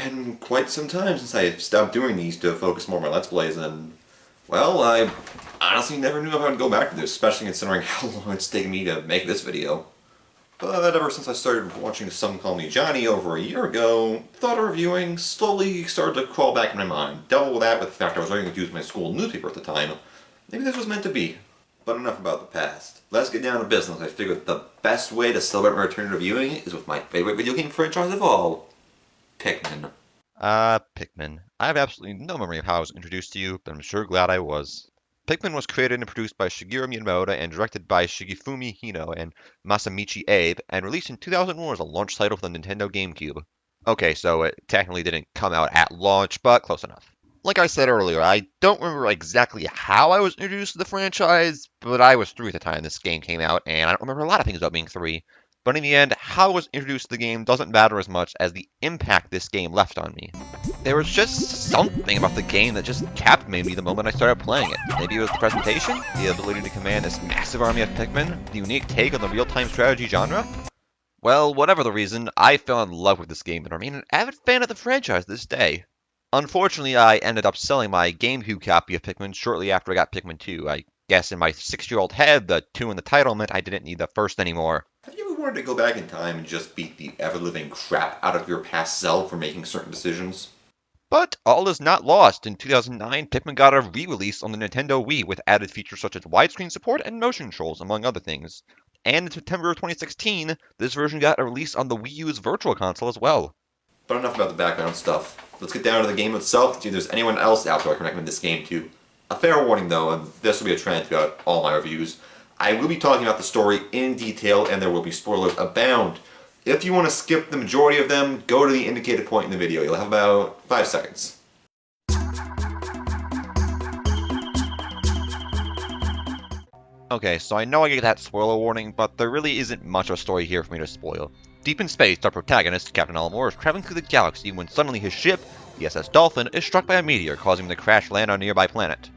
been quite some time since I stopped doing these to focus more on my Let's Plays, and, well, I honestly never knew if I would go back to this, especially considering how long it's taken me to make this video. But ever since I started watching Some Call Me Johnny over a year ago, thought of reviewing slowly started to crawl back in my mind. Double that with the fact I was writing to use my school newspaper at the time. Maybe this was meant to be. But enough about the past. Let's get down to business. I figured the best way to celebrate my return to reviewing is with my favorite video game franchise of all, Pikmin. Pikmin. I have absolutely no memory of how I was introduced to you, but I'm sure glad I was. Pikmin was created and produced by Shigeru Miyamoto and directed by Shigefumi Hino and Masamichi Abe, and released in 2001 as a launch title for the Nintendo Gamecube. Okay, so it technically didn't come out at launch, but close enough. Like I said earlier, I don't remember exactly how I was introduced to the franchise, but I was 3 at the time this game came out, and I don't remember a lot of things about being 3. But in the end, how I was introduced to the game doesn't matter as much as the impact this game left on me. There was just something about the game that just captivated me the moment I started playing it. Maybe it was the presentation, the ability to command this massive army of Pikmin, the unique take on the real-time strategy genre. Well, whatever the reason, I fell in love with this game and remain an avid fan of the franchise to this day. Unfortunately, I ended up selling my GameCube copy of Pikmin shortly after I got Pikmin 2. I guess in my 6-year-old head, the 2 in the title meant I didn't need the first anymore. Have you ever wanted to go back in time and just beat the ever-living crap out of your past self for making certain decisions? But all is not lost. In 2009, Pikmin got a re-release on the Nintendo Wii with added features such as widescreen support and motion controls, among other things. And in September of 2016, this version got a release on the Wii U's Virtual Console as well. But enough about the background stuff. Let's get down to the game itself and see if there's anyone else out there I can recommend this game to. A fair warning though, and this will be a trend throughout all my reviews, I will be talking about the story in detail and there will be spoilers abound. If you want to skip the majority of them, go to the indicated point in the video. You'll have about 5 seconds. Okay, so I know I get that spoiler warning, but there really isn't much of a story here for me to spoil. Deep in space, our protagonist, Captain Alamore, is traveling through the galaxy when suddenly his ship, the SS Dolphin, is struck by a meteor, causing him to crash land on a nearby planet.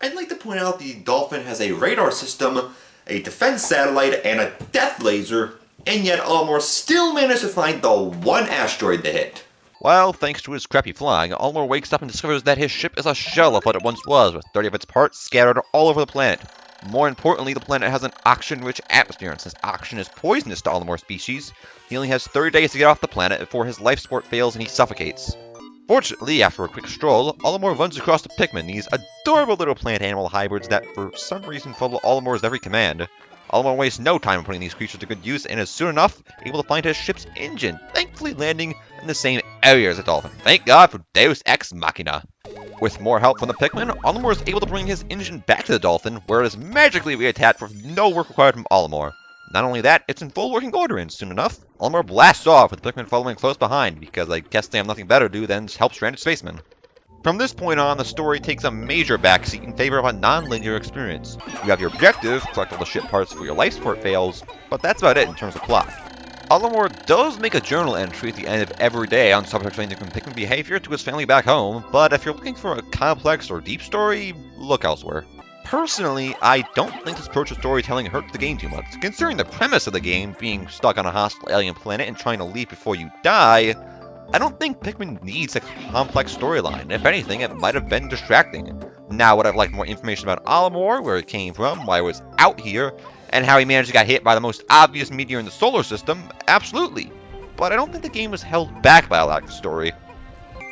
I'd like to point out the Dolphin has a radar system, a defense satellite, and a death laser, and yet Alamore still managed to find the one asteroid to hit. Well, thanks to his crappy flying, Alamore wakes up and discovers that his ship is a shell of what it once was, with 30 of its parts scattered all over the planet. More importantly, the planet has an oxygen-rich atmosphere, and since oxygen is poisonous to Alamore's species, he only has 30 days to get off the planet before his life support fails and he suffocates. Fortunately, after a quick stroll, Alamore runs across the Pikmin, these adorable little plant-animal hybrids that for some reason follow Alamore's every command. Alamore wastes no time putting these creatures to good use and is soon enough able to find his ship's engine, thankfully landing in the same area as the Dolphin. Thank God for Deus Ex Machina. With more help from the Pikmin, Alamore is able to bring his engine back to the Dolphin, where it is magically reattached with no work required from Alamore. Not only that, it's in full working order, and soon enough, Alamore blasts off with the Pikmin following close behind, because I guess they have nothing better to do than help stranded spacemen. From this point on, the story takes a major backseat in favor of a non-linear experience. You have your objective, collect all the ship parts for your life support fails, but that's about it in terms of plot. Alamore does make a journal entry at the end of every day on subjects ranging from Pikmin behavior to his family back home, but if you're looking for a complex or deep story, look elsewhere. Personally, I don't think this approach to storytelling hurts the game too much. Considering the premise of the game, being stuck on a hostile alien planet and trying to leave before you die, I don't think Pikmin needs a complex storyline. If anything, it might have been distracting. Now, would I have liked more information about Alamore, where it came from, why it was out here, and how he managed to get hit by the most obvious meteor in the solar system? Absolutely. But I don't think the game was held back by a lack of story.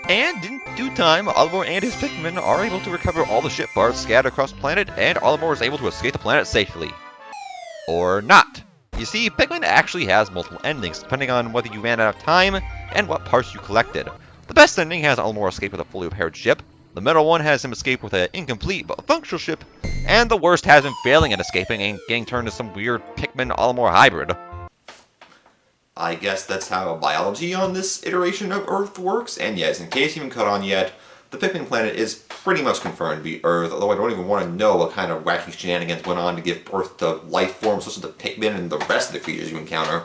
And in due time, Alamore and his Pikmin are able to recover all the ship parts scattered across the planet, and Alamore is able to escape the planet safely. Or not. You see, Pikmin actually has multiple endings, depending on whether you ran out of time and what parts you collected. The best ending has Alamore escape with a fully repaired ship, the middle one has him escape with an incomplete but functional ship, and the worst has him failing at escaping and getting turned into some weird Pikmin-Alamore hybrid. I guess that's how biology on this iteration of Earth works, and yes, in case you haven't caught on yet, the Pikmin planet is pretty much confirmed to be Earth, although I don't even want to know what kind of wacky shenanigans went on to give birth to life forms such as the Pikmin and the rest of the creatures you encounter.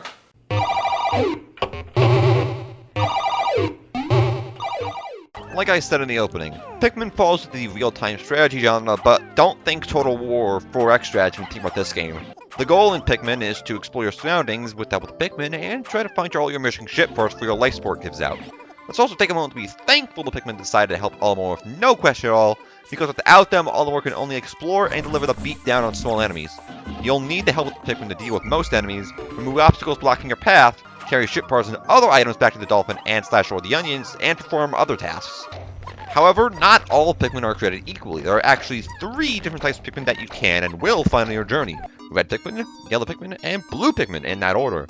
Like I said in the opening, Pikmin falls into the real-time strategy genre, but don't think Total War or 4X strategy when you think about this game. The goal in Pikmin is to explore your surroundings with help with Pikmin and try to find all your missing ship parts for your life support gives out. Let's also take a moment to be thankful the Pikmin decided to help Olimar with no question at all, because without them, Olimar can only explore and deliver the beatdown on small enemies. You'll need the help of the Pikmin to deal with most enemies, remove obstacles blocking your path, carry ship parts and other items back to the Dolphin and slash roll the onions, and perform other tasks. However, not all Pikmin are created equally. There are actually 3 different types of Pikmin that you can and will find on your journey. Red Pikmin, Yellow Pikmin, and Blue Pikmin in that order.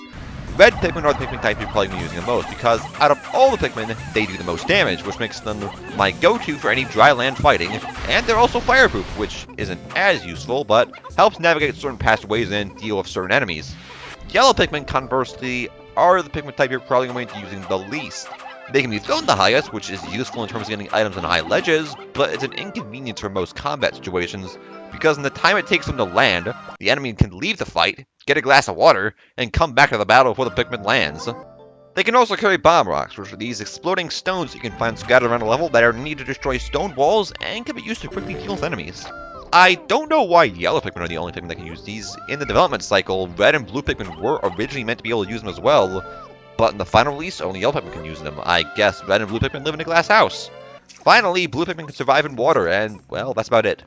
Red Pikmin are the Pikmin type you're probably going to be using the most, because out of all the Pikmin, they do the most damage, which makes them my go-to for any dry land fighting, and they're also fireproof, which isn't as useful, but helps navigate certain pathways and deal with certain enemies. Yellow Pikmin, conversely, are the Pikmin type you're probably going to be using the least. They can be thrown the highest, which is useful in terms of getting items on high ledges, but it's an inconvenience for most combat situations, because in the time it takes them to land, the enemy can leave the fight, get a glass of water, and come back to the battle before the Pikmin lands. They can also carry bomb rocks, which are these exploding stones you can find scattered around a level that are needed to destroy stone walls and can be used to quickly deal with enemies. I don't know why Yellow Pikmin are the only Pikmin that can use these. In the development cycle, Red and Blue Pikmin were originally meant to be able to use them as well, but in the final release, only Yellow Pikmin can use them. I guess Red and Blue Pikmin live in a glass house. Finally, Blue Pikmin can survive in water, and, well, that's about it.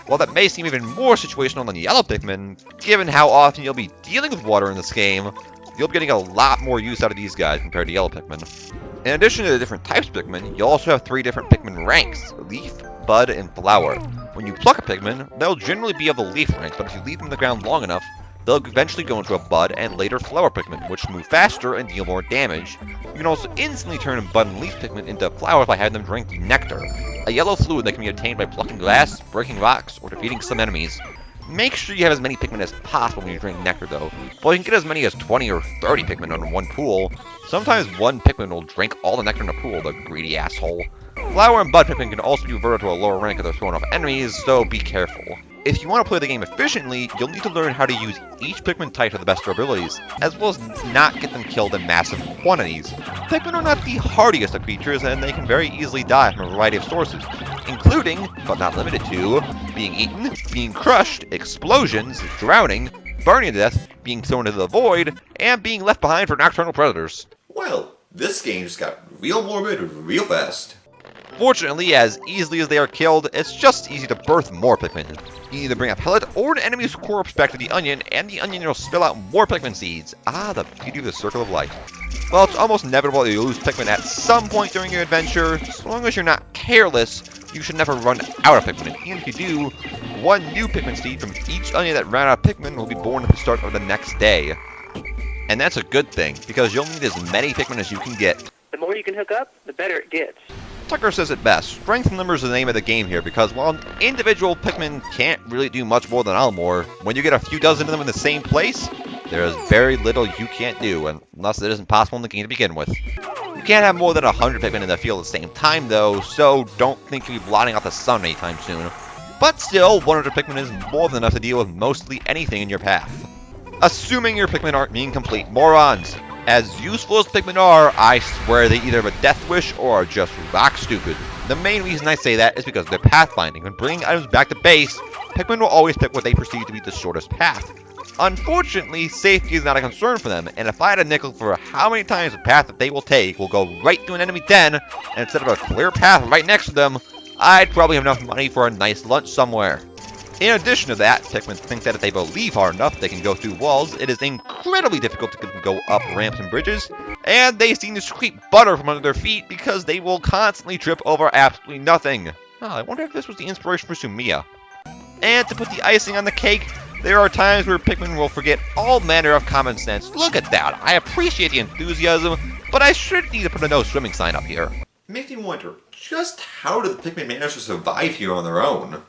While that may seem even more situational than Yellow Pikmin, given how often you'll be dealing with water in this game, you'll be getting a lot more use out of these guys compared to Yellow Pikmin. In addition to the different types of Pikmin, you'll also have 3 different Pikmin ranks: Leaf, Bud, and Flower. When you pluck a Pikmin, they'll generally be of the Leaf rank, but if you leave them on the ground long enough, they'll eventually go into a Bud and later Flower Pikmin, which move faster and deal more damage. You can also instantly turn Bud and Leaf Pikmin into Flowers by having them drink Nectar, a yellow fluid that can be obtained by plucking glass, breaking rocks, or defeating some enemies. Make sure you have as many Pikmin as possible when you drink Nectar though, but you can get as many as 20 or 30 Pikmin on one pool. Sometimes one Pikmin will drink all the Nectar in a pool, the greedy asshole. Flower and Bud Pikmin can also be reverted to a lower rank if they're thrown off enemies, so be careful. If you want to play the game efficiently, you'll need to learn how to use each Pikmin type to the best of their abilities, as well as not get them killed in massive quantities. Pikmin are not the hardiest of creatures, and they can very easily die from a variety of sources, including, but not limited to, being eaten, being crushed, explosions, drowning, burning to death, being thrown into the void, and being left behind for nocturnal predators. Well, this game just got real morbid real fast. Fortunately, as easily as they are killed, it's just easy to birth more Pikmin. You either bring a pellet or an enemy's corpse back to the onion, and the onion will spill out more Pikmin seeds. Ah, the beauty of the circle of life. Well, it's almost inevitable that you'll lose Pikmin at some point during your adventure. So long as you're not careless, you should never run out of Pikmin. And if you do, one new Pikmin seed from each onion that ran out of Pikmin will be born at the start of the next day. And that's a good thing, because you'll need as many Pikmin as you can get. The more you can hook up, the better it gets. Tucker says it best. Strength in numbers is the name of the game here, because while an individual Pikmin can't really do much more than Olimar, when you get a few dozen of them in the same place, there is very little you can't do, unless it isn't possible in the game to begin with. You can't have more than 100 Pikmin in the field at the same time though, so don't think you'll be blotting out the sun anytime soon. But still, 100 Pikmin is more than enough to deal with mostly anything in your path. Assuming your Pikmin aren't being complete morons. As useful as Pikmin are, I swear they either have a death wish or are just rock stupid. The main reason I say that is because of their pathfinding. When bringing items back to base, Pikmin will always pick what they perceive to be the shortest path. Unfortunately, safety is not a concern for them, and if I had a nickel for how many times the path that they will take will go right through an enemy den, and instead of a clear path right next to them, I'd probably have enough money for a nice lunch somewhere. In addition to that, Pikmin think that if they believe hard enough they can go through walls, it is incredibly difficult to get them to go up ramps and bridges, and they seem to scrape butter from under their feet because they will constantly trip over absolutely nothing. Oh, I wonder if this was the inspiration for Sumiya. And to put the icing on the cake, there are times where Pikmin will forget all manner of common sense. Look at that! I appreciate the enthusiasm, but I should need to put a no swimming sign up here. It makes me wonder, just how do the Pikmin manage to survive here on their own?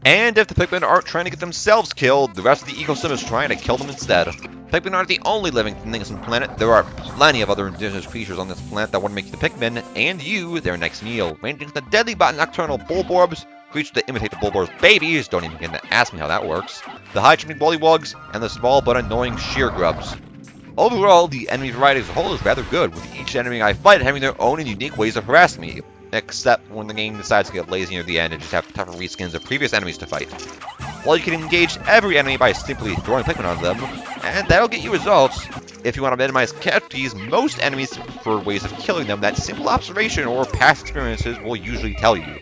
And if the Pikmin aren't trying to get themselves killed, the rest of the ecosystem is trying to kill them instead. Pikmin aren't the only living things on the planet. There are plenty of other indigenous creatures on this planet that want to make the Pikmin, and you, their next meal. Ranging from the deadly but nocturnal Bulborbs, creatures that imitate the Bulbor's babies, don't even begin to ask me how that works, the high-chimney Bullywugs, and the small but annoying Sheer Grubs. Overall, the enemy variety as a whole is rather good, with each enemy I fight having their own and unique ways of harassing me. Except when the game decides to get lazy near the end and just have tougher reskins of previous enemies to fight. Well, you can engage every enemy by simply throwing Pikmin on them, and that'll get you results. If you want to minimize casualties, most enemies prefer ways of killing them that simple observation or past experiences will usually tell you.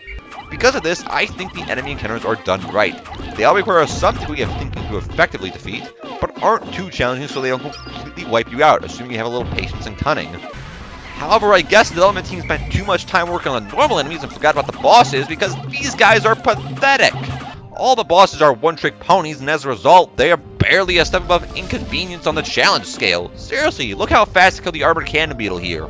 Because of this, I think the enemy encounters are done right. They all require some degree of thinking to effectively defeat, but aren't too challenging so they don't completely wipe you out, assuming you have a little patience and cunning. However, I guess the development team spent too much time working on the normal enemies and forgot about the bosses because these guys are pathetic. All the bosses are one-trick ponies, and as a result, they are barely a step above inconvenience on the challenge scale. Seriously, look how fast to kill the Armored Cannon Beetle here.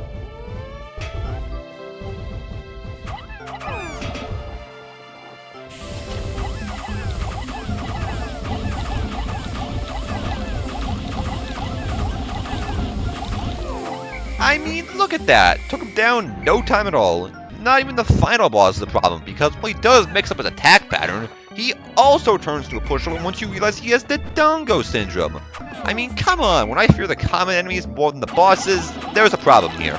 I mean, look at that. Took him down no time at all. Not even the final boss is the problem, because while he does mix up his attack pattern, he also turns to a pushover once you realize he has the Dongo Syndrome. I mean, come on, when I fear the common enemies more than the bosses, there's a problem here.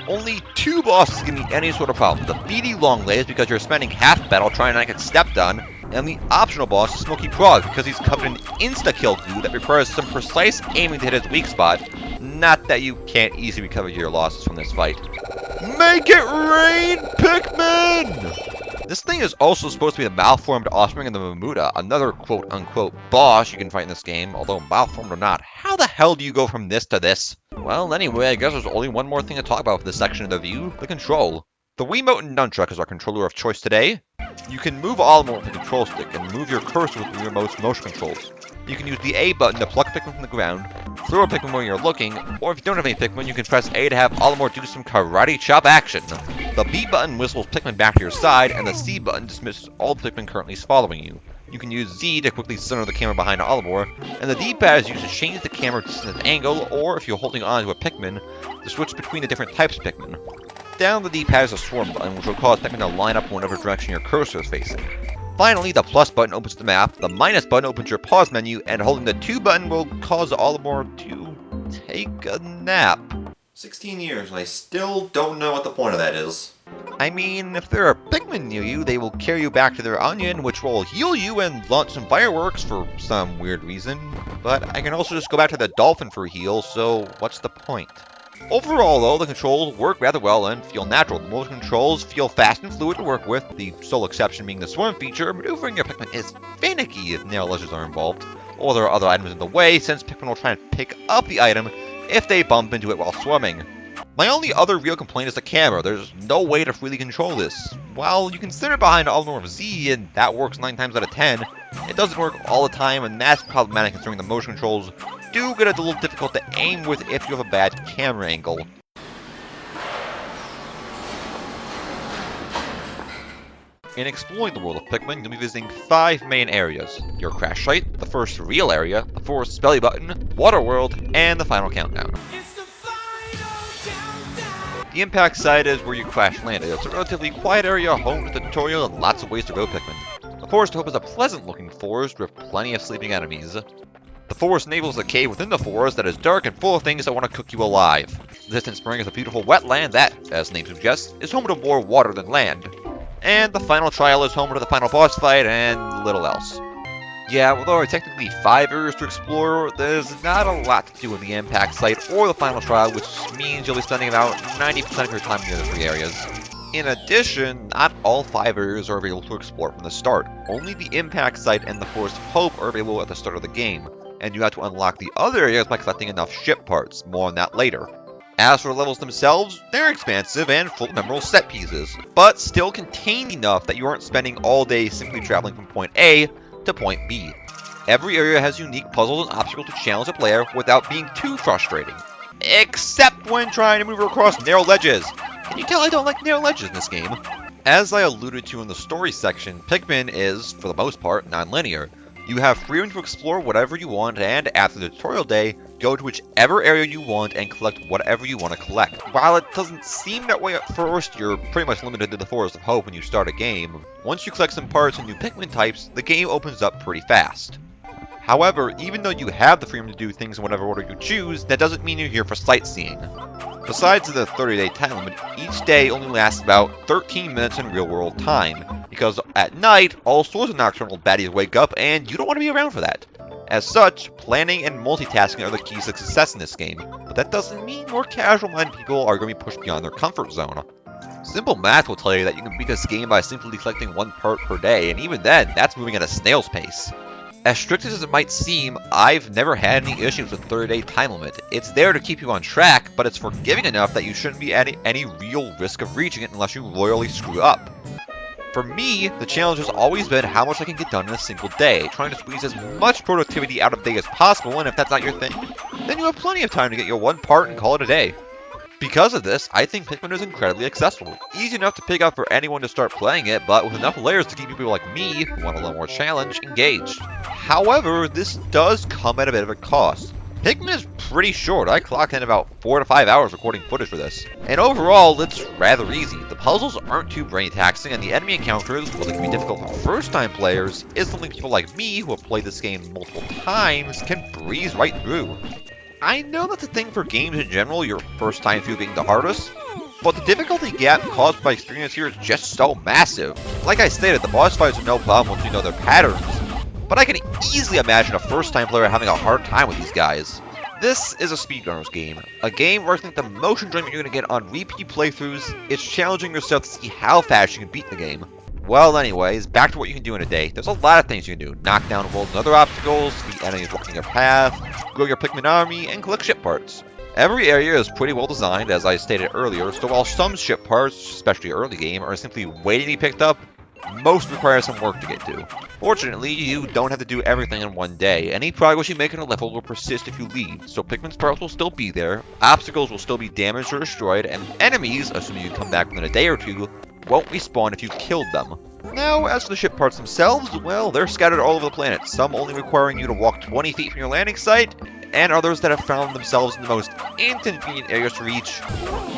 Only 2 bosses give me any sort of problem. The beady Longlegs because you're spending half battle trying not to get stepped on, and the optional boss is Smoky Frog because he's covered in insta-kill goo that requires some precise aiming to hit his weak spot. Not that you can't easily recover your losses from this fight. Make it rain, Pikmin! This thing is also supposed to be the malformed offspring of the Mamuta, another quote-unquote boss you can fight in this game, although malformed or not. How the hell do you go from this to this? Well, anyway, I guess there's only one more thing to talk about for this section of the view, the control. The Wiimote and Nunchuck is our controller of choice today. You can move all of them with the control stick and move your cursor with the remote's motion controls. You can use the A button to pluck Pikmin from the ground, throw a Pikmin where you're looking, or if you don't have any Pikmin, you can press A to have Olimar do some karate chop action. The B button whistles Pikmin back to your side, and the C button dismisses all Pikmin currently following you. You can use Z to quickly center the camera behind Olimar, and the D-pad is used to change the camera distance and angle, or if you're holding on to a Pikmin, to switch between the different types of Pikmin. Down the D-pad is a swarm button, which will cause Pikmin to line up in whatever direction your cursor is facing. Finally, the plus button opens the map, the minus button opens your pause menu, and holding the 2 button will cause Olimar to take a nap. 16 years, and I still don't know what the point of that is. I mean, if there are Pikmin near you, they will carry you back to their onion, which will heal you and launch some fireworks for some weird reason. But I can also just go back to the dolphin for a heal, so what's the point? Overall, though, the controls work rather well and feel natural. The motion controls feel fast and fluid to work with, the sole exception being the swarm feature. Maneuvering your Pikmin is finicky if nail ledges are involved, or there are other items in the way, since Pikmin will try and pick up the item if they bump into it while swarming. My only other real complaint is the camera. There's no way to freely control this. While you can center behind Olimar with Z, and that works 9 times out of 10, it doesn't work all the time, and that's problematic considering the motion controls do get a little difficult to aim with if you have a bad camera angle. In exploring the world of Pikmin, you'll be visiting 5 main areas: your crash site, the first real area, the forest's belly button, water world, and the final countdown. The impact site is where you crash landed. It's a relatively quiet area, home to the tutorial and lots of ways to go Pikmin. The Forest Hope is a pleasant looking forest with plenty of sleeping enemies. The forest enables a cave within the forest that is dark and full of things that want to cook you alive. The Distant Spring is a beautiful wetland that, as the name suggests, is home to more water than land. And the final trial is home to the final boss fight and little else. Yeah, although there are technically 5 areas to explore, there's not a lot to do in the impact site or the final trial, which means you'll be spending about 90% of your time near the 3 areas. In addition, not all 5 areas are available to explore from the start. Only the impact site and the Forest of Hope are available at the start of the game, and you have to unlock the other areas by collecting enough ship parts. More on that later. As for the levels themselves, they're expansive and full of memorable set pieces, but still contained enough that you aren't spending all day simply traveling from point A to point B. Every area has unique puzzles and obstacles to challenge the player without being too frustrating. Except when trying to move across narrow ledges. Can you tell I don't like narrow ledges in this game? As I alluded to in the story section, Pikmin is, for the most part, non-linear. You have freedom to explore whatever you want, and after the tutorial day, go to whichever area you want and collect whatever you want to collect. While it doesn't seem that way at first, you're pretty much limited to the Forest of Hope when you start a game. Once you collect some parts and new Pikmin types, the game opens up pretty fast. However, even though you have the freedom to do things in whatever order you choose, that doesn't mean you're here for sightseeing. Besides the 30-day time limit, each day only lasts about 13 minutes in real-world time. because at night, all sorts of nocturnal baddies wake up, and you don't want to be around for that. As such, planning and multitasking are the keys to success in this game, but that doesn't mean more casual-minded people are going to be pushed beyond their comfort zone. Simple math will tell you that you can beat this game by simply collecting one part per day, and even then, that's moving at a snail's pace. As strict as it might seem, I've never had any issues with 30-day time limit. It's there to keep you on track, but it's forgiving enough that you shouldn't be at any real risk of reaching it unless you royally screw up. For me, the challenge has always been how much I can get done in a single day, trying to squeeze as much productivity out of the day as possible, and if that's not your thing, then you have plenty of time to get your one part and call it a day. Because of this, I think Pikmin is incredibly accessible, easy enough to pick up for anyone to start playing it, but with enough layers to keep people like me, who want a little more challenge, engaged. However, this does come at a bit of a cost. Pikmin is pretty short. I clocked in about 4 to 5 hours recording footage for this. And overall, it's rather easy. The puzzles aren't too brain taxing, and the enemy encounters, while they can be difficult for first-time players, is something people like me, who have played this game multiple times, can breeze right through. I know that's a thing for games in general, your first time through being the hardest, but the difficulty gap caused by experience here is just so massive. Like I stated, the boss fights are no problem once you know their patterns, but I can easily imagine a first-time player having a hard time with these guys. This is a speedrunner's game, a game where I think the most enjoyment you're going to get on repeat playthroughs is challenging yourself to see how fast you can beat the game. Well, anyways, back to what you can do in a day. There's a lot of things you can do. Knock down walls and other obstacles, defeat enemies blocking your path, grow your Pikmin army, and collect ship parts. Every area is pretty well designed, as I stated earlier, so while some ship parts, especially early game, are simply waiting to be picked up, most require some work to get to. Fortunately, you don't have to do everything in one day. Any progress you make in a level will persist if you leave, so Pikmin's parts will still be there, obstacles will still be damaged or destroyed, and enemies, assuming you come back within a day or two, won't respawn if you killed them. Now, as for the ship parts themselves, well, they're scattered all over the planet, some only requiring you to walk 20 feet from your landing site, and others that have found themselves in the most inconvenient areas to reach,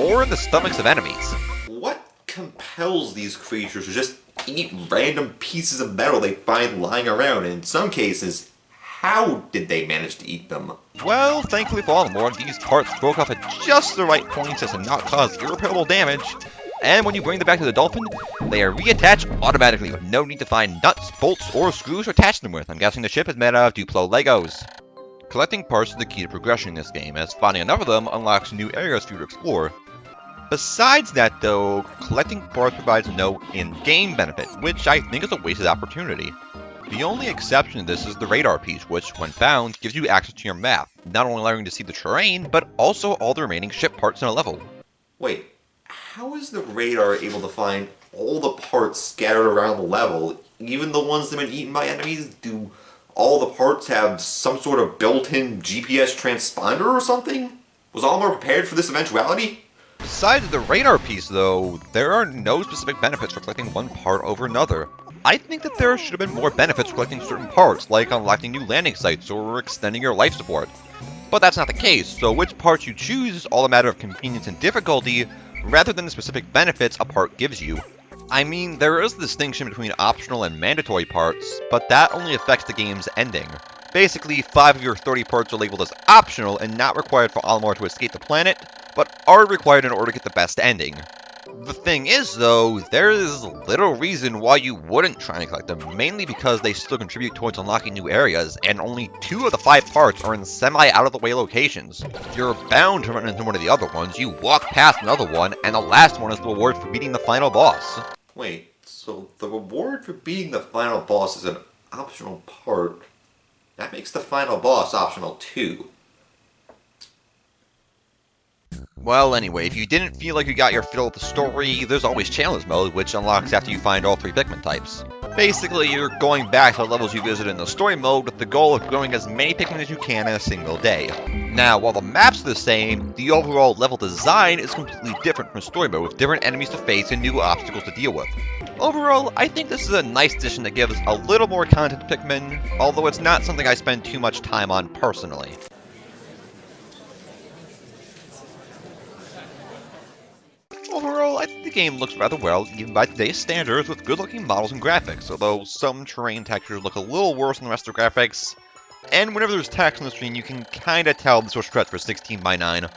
or in the stomachs of enemies. What compels these creatures to just eat random pieces of metal they find lying around? In some cases, how did they manage to eat them? Well, thankfully for Almor, these parts broke off at just the right points as to not cause irreparable damage, and when you bring them back to the dolphin, they are reattached automatically with no need to find nuts, bolts, or screws to attach them with. I'm guessing the ship is made out of Duplo Legos. Collecting parts is the key to progression in this game, as finding enough of them unlocks new areas for you to explore. Besides that though, collecting parts provides no in-game benefit, which I think is a wasted opportunity. The only exception to this is the radar piece, which, when found, gives you access to your map, not only allowing you to see the terrain, but also all the remaining ship parts in a level. Wait, how is the radar able to find all the parts scattered around the level, even the ones that have been eaten by enemies? Do all the parts have some sort of built-in GPS transponder or something? Was Almor prepared for this eventuality? Besides the radar piece though, there are no specific benefits for collecting one part over another. I think that there should have been more benefits for collecting certain parts, like unlocking new landing sites or extending your life support. But that's not the case, so which parts you choose is all a matter of convenience and difficulty, rather than the specific benefits a part gives you. I mean, there is a distinction between optional and mandatory parts, but that only affects the game's ending. Basically, 5 of your 30 parts are labeled as optional and not required for Almor to escape the planet, but are required in order to get the best ending. The thing is, though, there is little reason why you wouldn't try and collect them, mainly because they still contribute towards unlocking new areas, and only 2 of the 5 parts are in semi-out-of-the-way locations. You're bound to run into one of the other ones, you walk past another one, and the last one is the reward for beating the final boss. Wait, so the reward for beating the final boss is an optional part. That makes the final boss optional too. Well, anyway, if you didn't feel like you got your fill of the story, there's always challenge mode, which unlocks after you find all 3 Pikmin types. Basically, you're going back to the levels you visited in the story mode with the goal of growing as many Pikmin as you can in a single day. Now, while the maps are the same, the overall level design is completely different from story mode, with different enemies to face and new obstacles to deal with. Overall, I think this is a nice addition that gives a little more content to Pikmin, although it's not something I spend too much time on personally. Overall, I think the game looks rather well, even by today's standards, with good-looking models and graphics, although some terrain textures look a little worse than the rest of the graphics, and whenever there's text on the screen, you can kinda tell this was stretched for 16:9.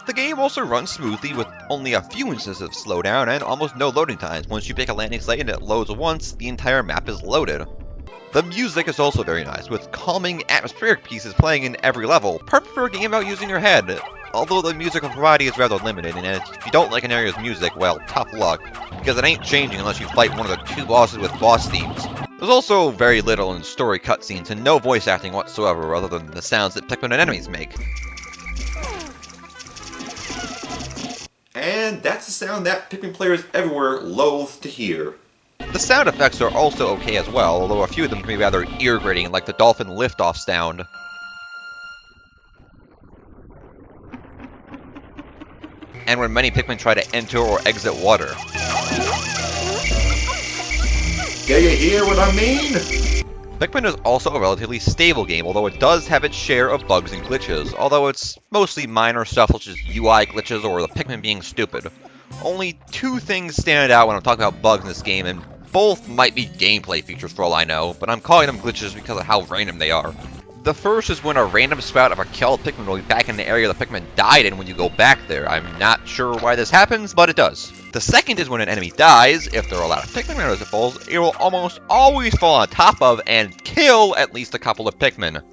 The game also runs smoothly with only a few instances of slowdown and almost no loading times. Once you pick a landing site and it loads once, the entire map is loaded. The music is also very nice, with calming atmospheric pieces playing in every level, perfect for a game about using your head. Although the musical variety is rather limited, and if you don't like an area's music, well, tough luck, because it ain't changing unless you fight one of the 2 bosses with boss themes. There's also very little in story cutscenes and no voice acting whatsoever other than the sounds that Pikmin and enemies make. And that's the sound that Pikmin players everywhere loathe to hear. The sound effects are also okay as well, although a few of them can be rather ear-grating, like the dolphin liftoff sound. And when many Pikmin try to enter or exit water. Do you hear what I mean? Pikmin is also a relatively stable game, although it does have its share of bugs and glitches, although it's mostly minor stuff such as UI glitches or the Pikmin being stupid. Only 2 things stand out when I'm talking about bugs in this game, and both might be gameplay features for all I know, but I'm calling them glitches because of how random they are. The first is when a random spout of a killed Pikmin will be back in the area the Pikmin died in when you go back there. I'm not sure why this happens, but it does. The second is when an enemy dies, if there are a lot of Pikmin around as it falls, it will almost always fall on top of and kill at least a couple of Pikmin.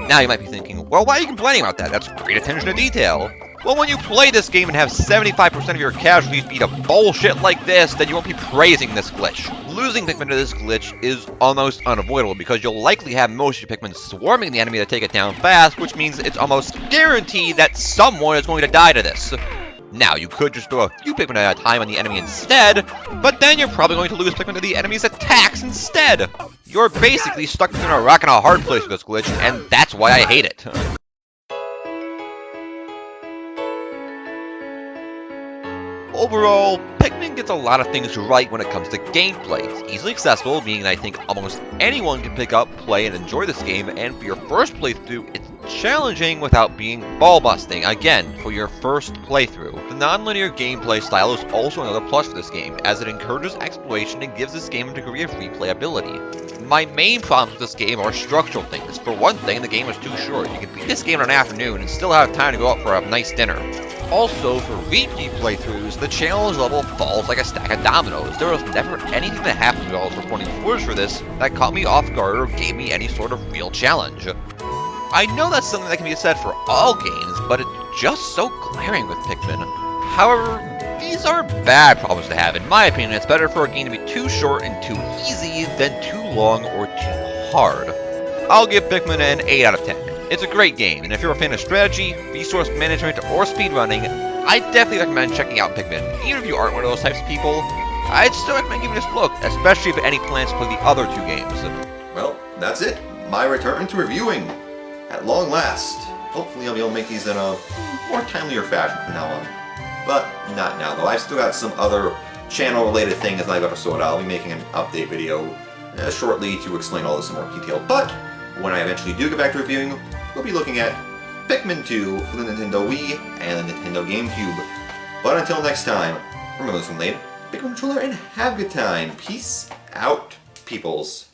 Now you might be thinking, well, why are you complaining about that? That's great attention to detail. Well, when you play this game and have 75% of your casualties be to bullshit like this, then you won't be praising this glitch. Losing Pikmin to this glitch is almost unavoidable because you'll likely have most of your Pikmin swarming the enemy to take it down fast, which means it's almost guaranteed that someone is going to die to this. Now, you could just throw a few Pikmin at a time on the enemy instead, but then you're probably going to lose Pikmin to the enemy's attacks instead. You're basically stuck between a rock and a hard place with this glitch, and that's why I hate it. Overall, Pikmin gets a lot of things right when it comes to gameplay. It's easily accessible, meaning I think almost anyone can pick up, play, and enjoy this game, and for your first playthrough, it's challenging without being ball-busting, again, for your first playthrough. The non-linear gameplay style is also another plus for this game, as it encourages exploration and gives this game a degree of replayability. My main problems with this game are structural things. For one thing, the game is too short. You can beat this game in an afternoon and still have time to go out for a nice dinner. Also, for repeat playthroughs, the challenge level falls like a stack of dominoes. There was never anything that happened while I was recording footage for this that caught me off guard or gave me any sort of real challenge. I know that's something that can be said for all games, but it's just so glaring with Pikmin. However, these are bad problems to have. In my opinion, it's better for a game to be too short and too easy than too long or too hard. I'll give Pikmin an 8 out of 10. It's a great game, and if you're a fan of strategy, resource management, or speedrunning, I definitely recommend checking out Pikmin. Even if you aren't one of those types of people, I'd still recommend giving this a look, especially if any plans to play the other 2 games. Well, that's it. My return to reviewing. At long last. Hopefully I'll be able to make these in a more timelier fashion from now on. But not now, though. I've still got some other channel-related things that I've got to sort out. I'll be making an update video shortly to explain all this in more detail. But when I eventually do get back to reviewing, we'll be looking at Pikmin 2 for the Nintendo Wii and the Nintendo Gamecube. But until next time, remember this one, Pick up a controller and have a good time. Peace out, peoples.